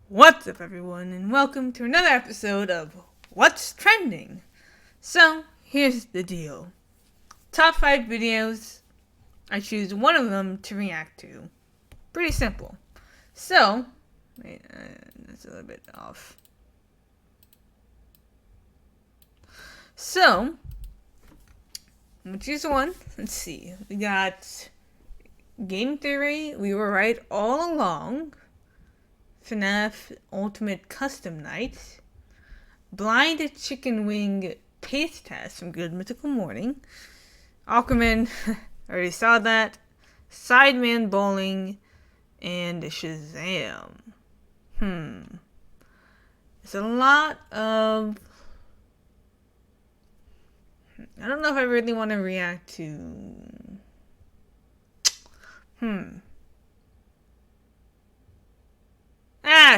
What's up, everyone, and welcome to another episode of What's Trending. So, here's the deal. Top 5 videos, I choose one of them to react to. Pretty simple. So, wait, that's a little bit off. So, I'm gonna choose one. Let's see. We got Game Theory, We Were Right All Along. Fnaf Ultimate Custom Night, Blind Chicken Wing Taste Test from Good Mythical Morning, Aquaman, already saw that, Sideman Bowling, and Shazam. It's a lot of... I don't know if I really want to react to...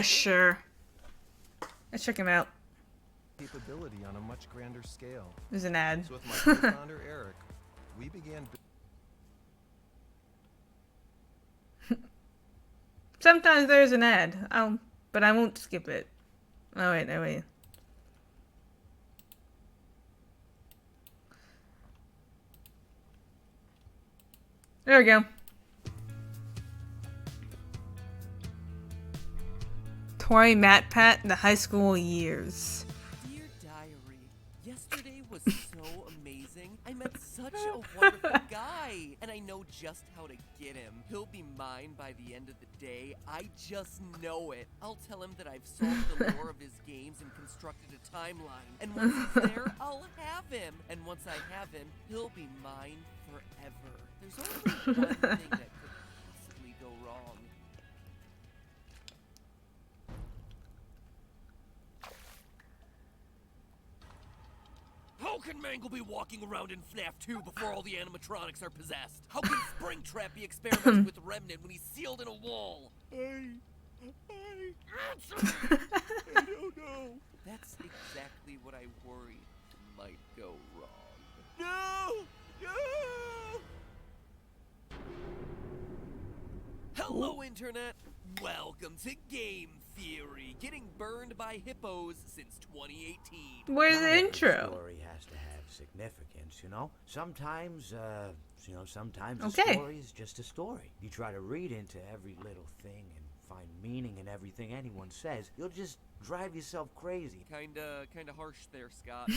Sure. Let's check him out. Capability on a much grander scale. There's an ad. So with my co-founder Eric, we began. Sometimes there's an ad. But I won't skip it. Oh wait. There we go. Toy Matt Pat, the high school years. Dear Diary, yesterday was so amazing. I met such a wonderful guy, and I know just how to get him. He'll be mine by the end of the day. I just know it. I'll tell him that I've solved the lore of his games and constructed a timeline. And once he's there, I'll have him. And once I have him, he'll be mine forever. There's only one thing that could possibly go wrong. How can Mangle be walking around in Fnaf 2 before all the animatronics are possessed? How can Springtrap be experimenting with Remnant when he's sealed in a wall? Answer me! I don't know. That's exactly what I worried might go wrong. No! No! Hello, Internet! Welcome to Game Theory, getting burned by hippos since 2018. Where's the intro? Story has to have significance, you know. Sometimes, sometimes Okay. a story is just a story. You try to read into every little thing and find meaning in everything anyone says, you'll just drive yourself crazy. Kinda harsh there, Scott.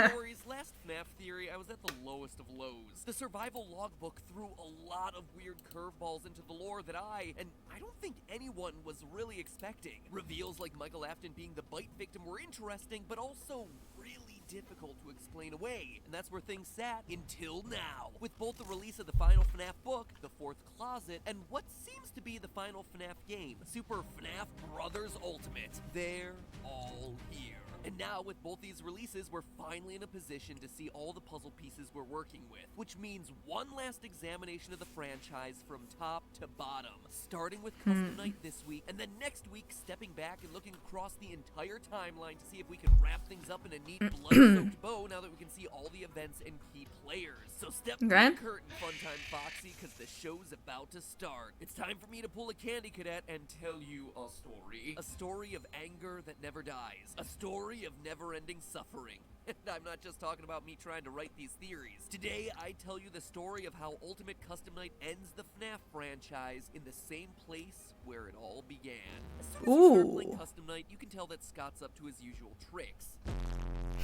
Stories, last Fnaf theory, I was at the lowest of lows. The survival logbook threw a lot of weird curveballs into the lore that I don't think anyone was really expecting. Reveals like Michael Afton being the bite victim were interesting, but also really difficult to explain away. And that's where things sat until now. With both the release of the final Fnaf book, The Fourth Closet, and what seems to be the final Fnaf game, Super Fnaf Brothers Ultimate. They're all here. And now, with both these releases, we're finally in a position to see all the puzzle pieces we're working with, which means one last examination of the franchise from top to bottom, starting with Custom Night this week, and then next week stepping back and looking across the entire timeline to see if we can wrap things up in a neat blood-soaked bow now that we can see all the events and key players. So step through the curtain, Funtime Foxy, because the show's about to start. It's time for me to pull a Candy Cadet and tell you a story. A story of anger that never dies. A story of never-ending suffering. And I'm not just talking about me trying to write these theories. Today, I tell you the story of how Ultimate Custom Night ends the Fnaf franchise in the same place where it all began. As soon as you start playing Custom Night, you can tell that Scott's up to his usual tricks.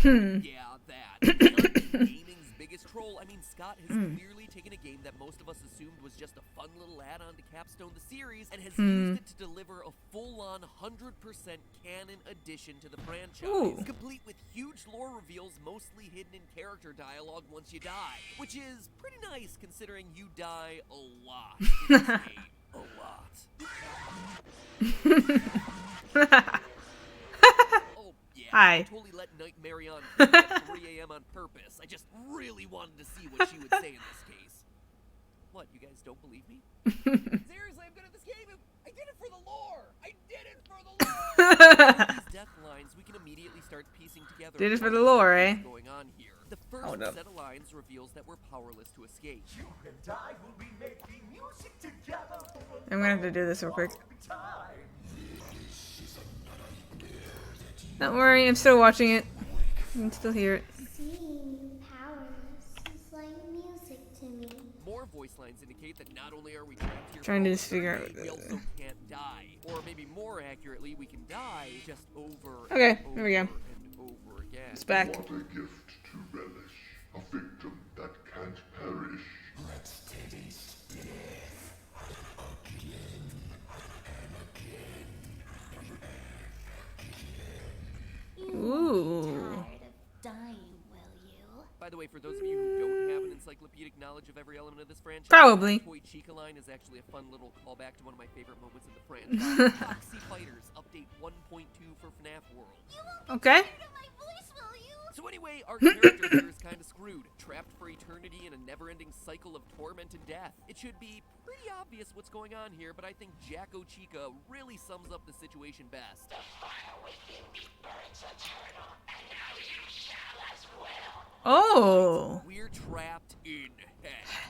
Yeah, that. Beyond gaming's biggest troll, I mean, Scott has clearly taken a game that most of us assumed was just a fun little add-on to capstone the series and has used it to deliver a full-on 100% canon addition to the franchise, complete with huge lore reveals mostly hidden in character dialogue once you die, which is pretty nice considering you die a lot in this game. A lot. Oh, yeah. Hi. I totally let Nightmare on at 3 a.m. on purpose. I just really wanted to see what she would say in this case. What, you guys don't believe me? Seriously, I'm good at this game. I did it for the lore. I did it for the lore. With these death lines, we can immediately start piecing together. Did it for the lore, eh? What's going on here. The first set of lines reveals that we're powerless to escape. You and I will be making music together. I'm gonna have to do this real quick. She's a Don't worry, I'm still watching it. You can still hear it. Seeing new powers is like music to me. More voice lines indicate that not only are we trapped here Trying to for just figure eternity, out we what also can't die. Or maybe more accurately, we can die just over Okay, and here we go. over and over again. It's back. What a gift to relish, a victim that can't perish. Let's taste death again and again. Ooh. Tired of dying, will you? By the way, for those of you who don't have an encyclopedic knowledge of every element of this franchise, Probably. the Toy Chica line is actually a fun little callback to one of my favorite moments in the franchise. Foxy Fighters Update 1.2 for FNAF World. Okay. My voice, will you? So anyway, our character here is kind of screwed, trapped for eternity in a never-ending cycle of torment and death. It should be pretty obvious what's going on here, but I think Jacko Chica really sums up the situation best. Oh. We're trapped in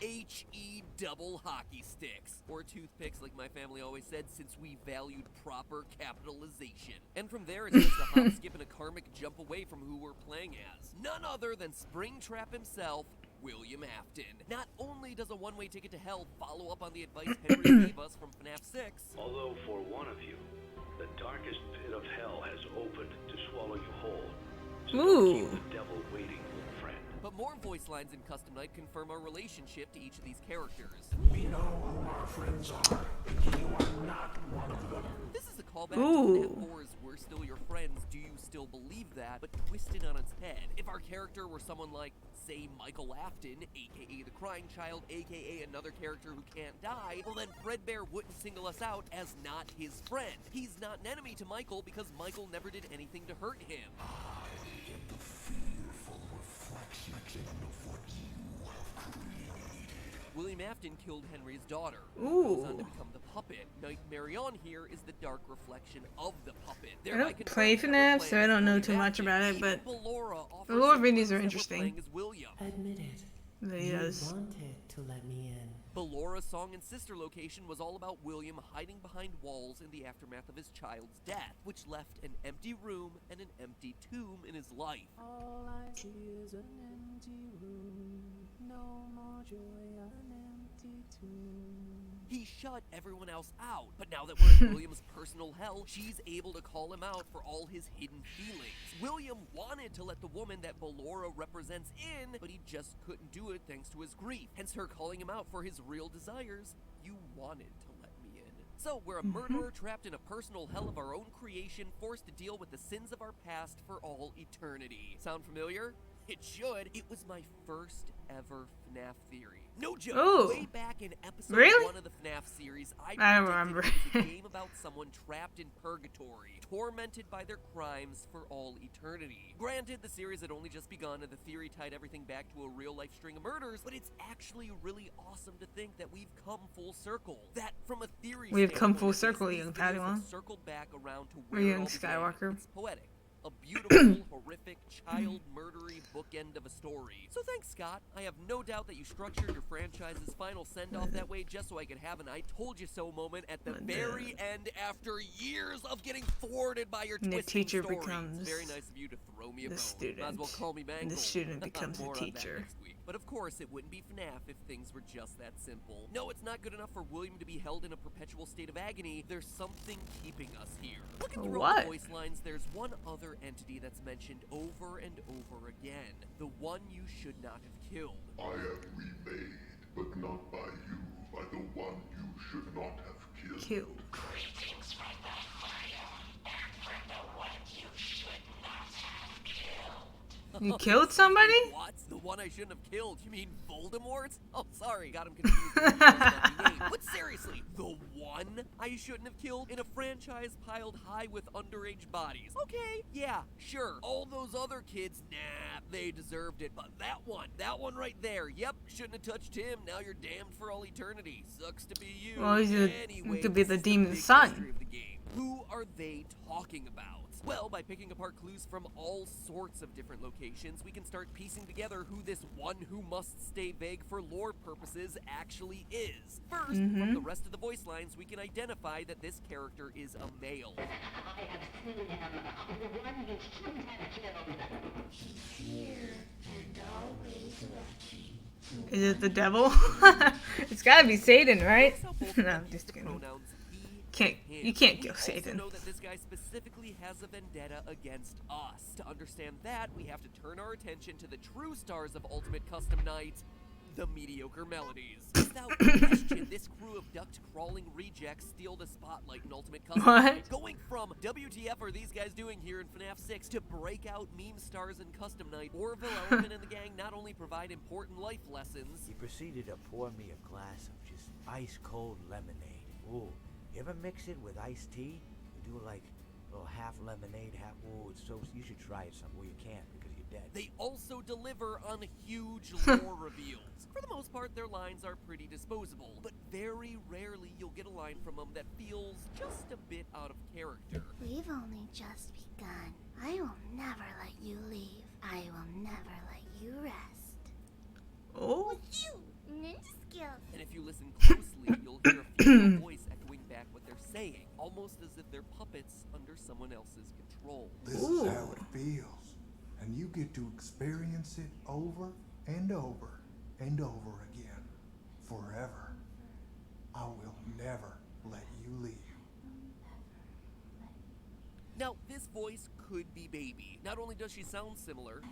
H-E double hockey sticks. Or toothpicks, like my family always said, since we valued proper capitalization. And from there, it's just a hop, skip, and a karmic jump away from who we're playing as. None other than Springtrap himself, William Afton. Not only does a one-way ticket to hell follow up on the advice Henry gave us from FNAF 6, Although for one of you, the darkest pit of hell has opened to swallow you whole. So don't Ooh. keep the devil waiting, little friend. but more voice lines in Custom Night confirm our relationship to each of these characters. We know who our friends are, and you are not one of them. This is a callback Ooh. to FNAF 4's We're Still Your Friends, Do You Still Believe That? But twisted on its head. If our character were someone like, say, Michael Afton, aka the Crying Child, aka another character who can't die, well then Fredbear wouldn't single us out as not his friend. He's not an enemy to Michael because Michael never did anything to hurt him. Get the fearful reflection of what you have created. William Afton killed Henry's daughter, Ooh. who goes on to become the puppet. Nightmare on here is the dark reflection of the puppet. I don't play FNAF, so I don't know too much about it, but the lore videos are interesting. Admit it. That he You does. wanted to let me in. Ballora's song and sister location was all about William hiding behind walls in the aftermath of his child's death, which left an empty room and an empty tomb in his life. All I see is an empty room. No more joy, an empty tomb. He shut everyone else out, but now that we're in William's personal hell, she's able to call him out for all his hidden feelings. William wanted to let the woman that Ballora represents in, but he just couldn't do it thanks to his grief, hence her calling him out for his real desires. You wanted to let me in. So we're a murderer trapped in a personal hell of our own creation, forced to deal with the sins of our past for all eternity. Sound familiar? It should. It was my first ever FNAF theory. No joke. Ooh. Way back in episode Really? 1 of the FNAF series, I don't predicted remember. it was a game about someone trapped in purgatory, tormented by their crimes for all eternity. Granted, the series had only just begun and the theory tied everything back to a real-life string of murders, but it's actually really awesome to think that we've come full circle. That from a theory We have come standpoint, full at least circle, these young videos have Padawan. circled back around to Or where it young all began. Skywalker. It's poetic. A beautiful, horrific, child murdery bookend of a story. So thanks, Scott. I have no doubt that you structured your franchise's final send-off that way just so I could have an I told you so moment at the very end after years of getting thwarted by your And the twisting teacher stories. becomes Very nice of you to throw me a the bone. Might as student. well call me Mangle. And the student becomes the More on that teacher. next week. But of course, it wouldn't be FNAF if things were just that simple. No, it's not good enough for William to be held in a perpetual state of agony. There's something keeping us here. Looking through all What? the voice lines, there's one other entity that's mentioned over and over again. The one you should not have killed. I am remade, but not by you, by the one you should not have killed. Killed. You killed somebody? What? The one I shouldn't have killed? You mean Voldemort? Oh, sorry, got him confused. with the name. But seriously, the one I shouldn't have killed in a franchise piled high with underage bodies. Okay, yeah, sure. All those other kids, nah, they deserved it. But that one right there, yep, shouldn't have touched him. Now you're damned for all eternity. Sucks to be you. Well, he Anyway, could be this the is demon's big son. history of the game. Who are they talking about? Well, by picking apart clues from all sorts of different locations, we can start piecing together who this one who must stay vague for lore purposes actually is. First, from the rest of the voice lines, we can identify that this character is a male. I have seen him 1,000 Is it the devil? It's gotta be Satan, right? Notice how both of No, them I'm use just the kidding. pronouns he Can't and him. you can't We kill also Satan? know that this guy specifically has a vendetta against us. To understand that, we have to turn our attention to the true stars of Ultimate Custom Night, the mediocre melodies. Without question, this crew of duct-crawling rejects steal the spotlight in Ultimate Custom What? Night. Going from WTF are these guys doing here in FNAF 6 to breakout meme stars in Custom Night, Orville, Elephant, and the gang not only provide important life lessons. He proceeded to pour me a glass of just ice-cold lemonade. Ooh, you ever mix it with iced tea? You do like a little half lemonade, half... Ooh, it's so... You should try it some. Well, you can't because you're dead. They also deliver on huge lore reveals. For the most part, their lines are pretty disposable, but very rarely you'll get a line from them that feels just a bit out of character. We've only just begun. I will never let you leave. I will never let you rest. Oh. You! Ninja skills! And if you listen closely, you'll hear a female voice echoing back what they're saying, almost as if they're puppets under someone else's control. This is how it feels. And you get to experience it over and over and over again. Forever. I will never let you leave. Now, this voice could be Baby. Not only does she sound similar,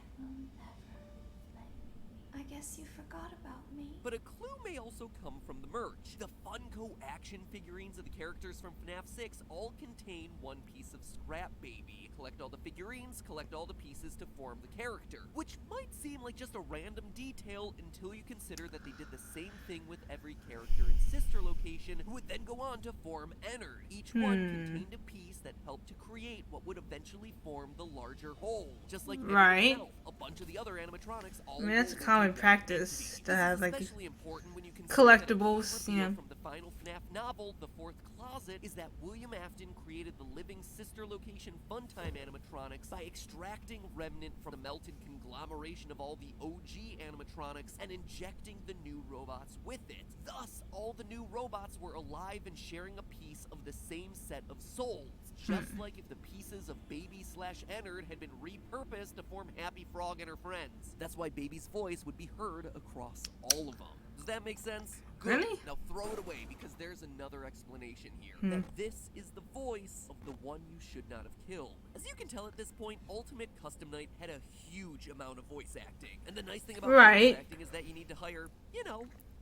I guess you forgot about me. but a clue may also come from the merch. The Funko action figurines of the characters from FNAF 6 all contain one piece of Scrap Baby. Collect all the figurines, collect all the pieces to form the character, which might seem like just a random detail until you consider that they did the same thing with every character in Sister Location, who would then go on to form Ennard. Each one contained a piece that helped to create what would eventually form the larger whole. Just like Ennard Right. himself, a bunch of the other animatronics all I mean, that's a rolled common into that practice entity. to This have is like especially important when you consider that a key collectibles, you reveal know. from the final FNAF novel, The Fourth Closet, is that William Afton created the living Sister Location Funtime animatronics by extracting remnant from the melted conglomeration of all the OG animatronics and injecting the new robots with it. Thus, all the new robots were alive and sharing a piece of the same set of souls. Just like if the pieces of Baby/Ennard had been repurposed to form Happy Frog and her friends. That's why Baby's voice would be heard across all of them. Does that make sense? Good. Really? Now throw it away because there's another explanation here. That this is the voice of the one you should not have killed. As you can tell at this point, Ultimate Custom Night had a huge amount of voice acting. And the nice thing about Right. voice acting is that you need to hire,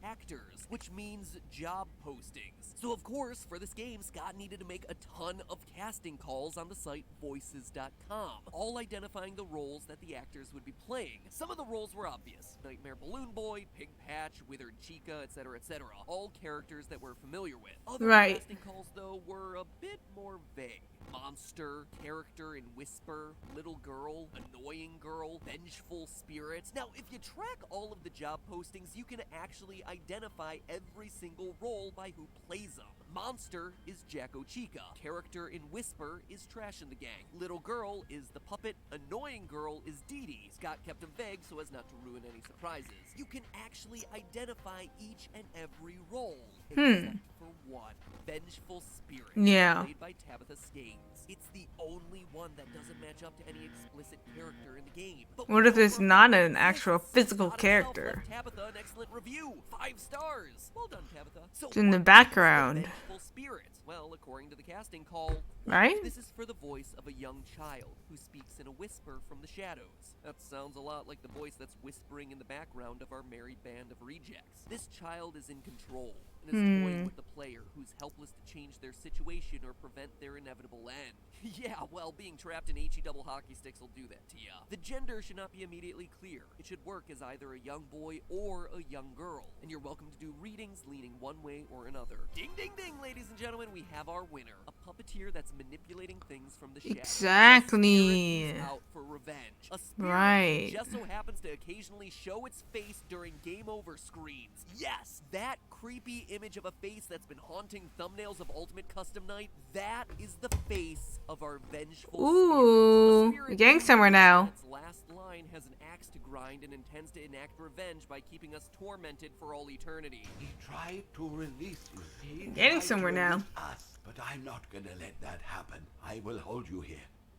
actors, which means job postings. So of course, for this game, Scott needed to make a ton of casting calls on the site voices.com, all identifying the roles that the actors would be playing. Some of the roles were obvious: Nightmare Balloon Boy, Pig Patch, Withered Chica, etc., all characters that we're familiar with. Other Right. casting calls, though, were a bit more vague. Monster, character in Whisper, little girl, annoying girl, vengeful spirit. Now, if you track all of the job postings, you can actually identify every single role by who plays them. Monster is Jacko Chica. Character in Whisper is Trash in the Gang. Little girl is the puppet. Annoying girl is Dee Dee. Scott kept them vague so as not to ruin any surprises. You can actually identify each and every role, except for one. Vengeful Spirit, Yeah. played by Tabitha Skanes. It's the only one that doesn't match up to any explicit character in the game. But What if we it's know for a not fact an that actual Scott physical himself character? left Tabitha an excellent review. 5 stars. Well done, Tabitha. So It's in the what is background. Vengeful Spirit? Well, according to the casting call, Right? this is for the voice of a young child who speaks in a whisper from the shadows. That sounds a lot like the voice that's whispering in the background of our merry band of rejects. This child is in control and is toying with the player, who's helpless to change their situation or prevent their inevitable end. Yeah, well, being trapped in HE double hockey sticks will do that to ya. The gender should not be immediately clear. It should work as either a young boy or a young girl. And you're welcome to do readings leaning one way or another. Ding, ding, ding, ladies and gentlemen, we have our winner. A puppeteer that's manipulating things from the shadows. Exactly. A spirit who's out for revenge. A spirit Right. who just so happens to occasionally show its face during game over screens. Yes, that creepy image of a face that's been haunting thumbnails of Ultimate Custom Night, that is the face of our vengeful Ooh, spirit. we're getting somewhere now. Its last line has an axe to grind and intends to enact revenge by keeping us tormented for all eternity. He tried to release you. He Getting tried somewhere to now. release us, but I'm not gonna let that happen. I will hold you here.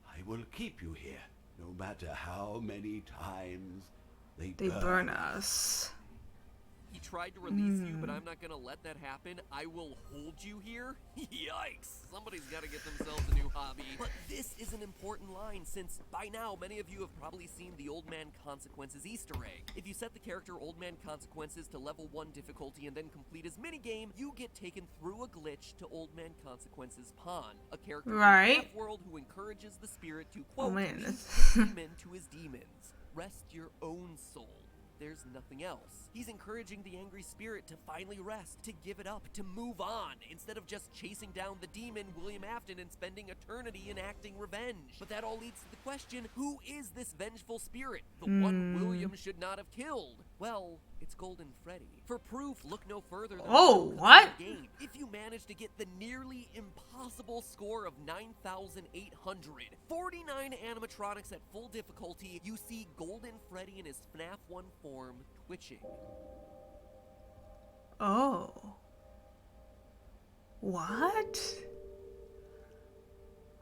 I I will keep you here, no matter how many times they burn us. He tried to release you, but I'm not gonna let that happen. I will hold you here? Yikes! Somebody's gotta get themselves a new hobby. But this is an important line, since by now many of you have probably seen the Old Man Consequences Easter egg. If you set the character Old Man Consequences to level 1 difficulty and then complete his minigame, you get taken through a glitch to Old Man Consequences Pond, a character from the Fnaf world who encourages the spirit to, quote, lead the demon to his demons. Rest your own soul. There's nothing else. He's encouraging the angry spirit to finally rest, to give it up, to move on, instead of just chasing down the demon, William Afton, and spending eternity enacting revenge. But that all leads to the question, who is this vengeful spirit? The one William should not have killed? Well, it's Golden Freddy. For proof, look no further than the game. If you manage to get the nearly impossible score of 9,800, 49 animatronics at full difficulty, you see Golden Freddy in his FNAF 1 form twitching. Oh. What?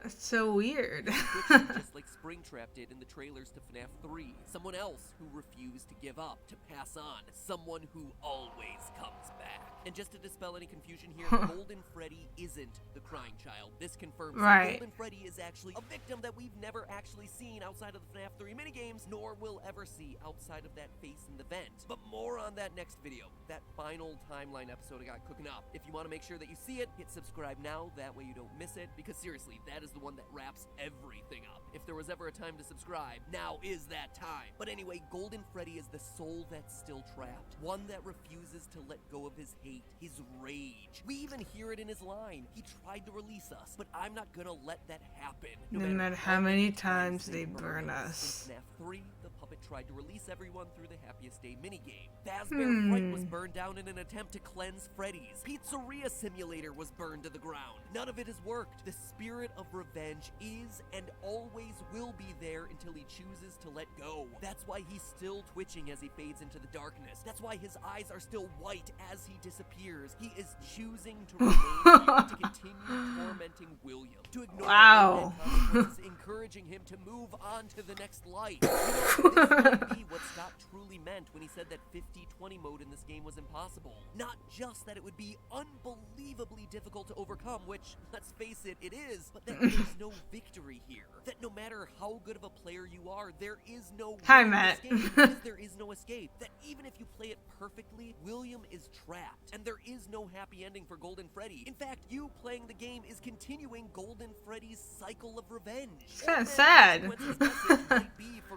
That's so weird. Just like Springtrap did in the trailers to FNAF 3. Someone else who refused to give up, to pass on. Someone who always comes back. And just to dispel any confusion here, Golden Freddy isn't the crying child. This confirms that Golden Freddy is actually a victim that we've never actually seen outside of the FNAF 3 minigames, nor will ever see outside of that face in the vent. But more on that next video, that final timeline episode I got cooking up. If you want to make sure that you see it, hit subscribe now, that way you don't miss it, because seriously, that is the one that wraps everything up. If there was ever a time to subscribe, now is that time. But anyway, Golden Freddy is the soul that's still trapped, one that refuses to let go of his hate, his rage. We even hear it in his line. He tried to release us, but I'm not gonna let that happen. No matter how many times they burn us. In FNAF 3, the puppet tried to release everyone through the Happiest Day minigame. Fazbear Fright was burned down in an attempt to cleanse Freddy's. Pizzeria Simulator was burned to the ground. None of it has worked. The spirit of revenge is and always will be there until he chooses to let go. That's why he's still twitching as he fades into the darkness. That's why his eyes are still white as he disappears. He is choosing to remain here, to continue tormenting William, to ignore consequences, encouraging him to move on to the next life. This might be what Scott truly meant when he said that 50-20 mode in this game was impossible. Not just that it would be unbelievably difficult to overcome, which, let's face it, it is, but that there's no victory here. That no matter how good of a player you are, there is no escape. Because there is no escape. That even if you play it perfectly, William is trapped, and there is no happy ending for Golden Freddy. In fact, you playing the game is continuing Golden Freddy's cycle of revenge. It's kind of sad.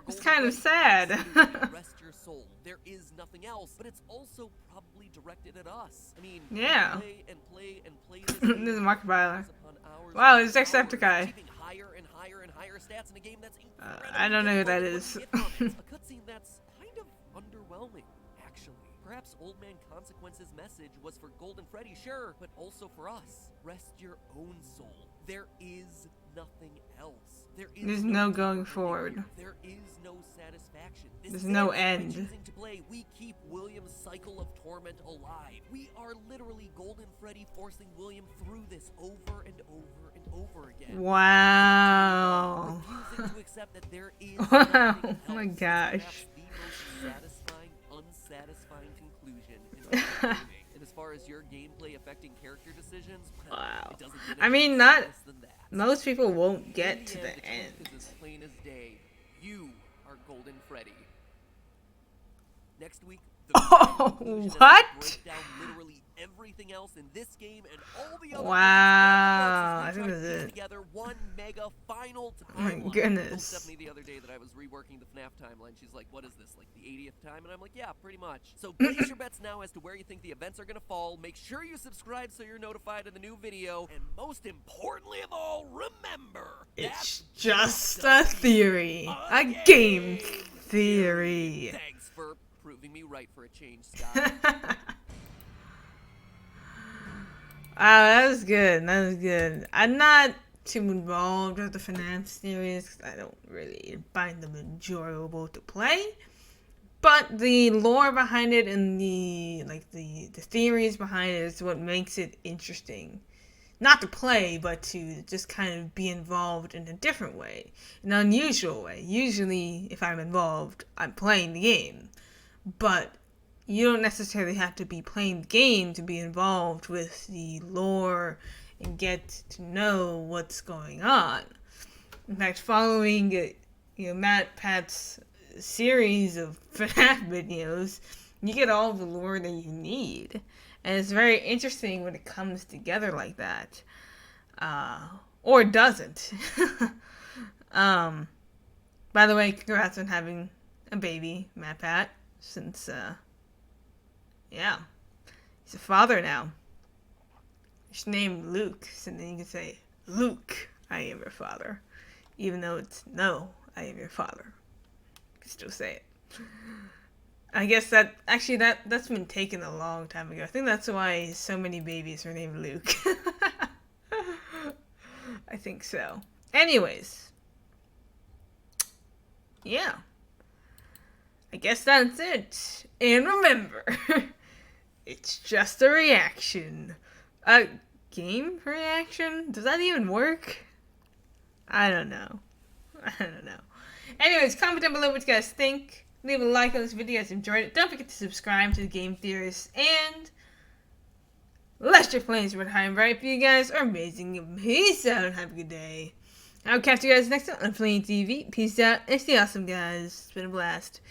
It's kind of sad. Rest your soul. There is nothing else, but it's also probably directed at us. I mean, play and play and play this This is Markiplier. Wow, it's Jacksepticeye. Higher and higher and higher stats in a game that's I don't know who that is. A cutscene that's kind of underwhelming, actually. Perhaps Old Man Consequence's message was for Golden Freddy, sure, but also for us. Rest your own soul. There is nothing else. There's no going forward. There is no satisfaction. There's no end. Choosing to play, we keep William's cycle of torment alive. We are literally Golden Freddy forcing William through this over and over and over again. Wow. Refusing to accept that there is Oh my gosh. the most satisfying, unsatisfying conclusion in all gaming. And as far as your gameplay affecting character decisions, wow. it doesn't get I mean, any not worse than that. most people won't get In to the the end. truth is as plain as day. You are Golden Freddy. Next week, the what? break down literally everything else in this game and all the other Wow, I games think that's it. together one mega final timeline. Oh my I told goodness. Stephanie the other day that I was reworking the FNAF timeline. She's like, what is this, like the 80th time? And I'm like, yeah, pretty much. So place your bets now as to where you think the events are going to fall. Make sure you subscribe so you're notified of the new video. And most importantly of all, remember, It's just a theory. A game theory. Thanks for proving me right for a change, Scott. Wow, that was good. That was good. I'm not too involved with the Fnaf series because I don't really find them enjoyable to play. But the lore behind it and the theories behind it is what makes it interesting not to play, but to just kind of be involved in a different way, an unusual way. Usually, if I'm involved, I'm playing the game, but you don't necessarily have to be playing the game to be involved with the lore and get to know what's going on. In fact, following Matt Pat's series of FNAF videos, you get all the lore that you need. And it's very interesting when it comes together like that. Or it doesn't. By the way, congrats on having a baby, Matt Pat. Since, yeah. He's a father now. He's named Luke. So then you can say, Luke, I am your father. Even though it's, no, I am your father. You can still say it. I guess that's been taken a long time ago. I think that's why so many babies are named Luke. I think so. Anyways. Yeah. I guess that's it. And remember, it's just a reaction. A game reaction? Does that even work? I don't know. Anyways, comment down below what you guys think. Leave a like on this video if you enjoyed it. Don't forget to subscribe to the Game Theorist. And let your flames burn high and bright. For you guys are amazing. Peace out and have a good day. I'll catch you guys next time on Flame TV. Peace out and stay awesome, guys. It's been a blast.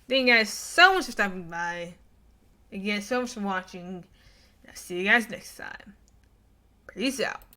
Thank you guys so much for stopping by. Again, so much for watching. I'll see you guys next time. Peace out.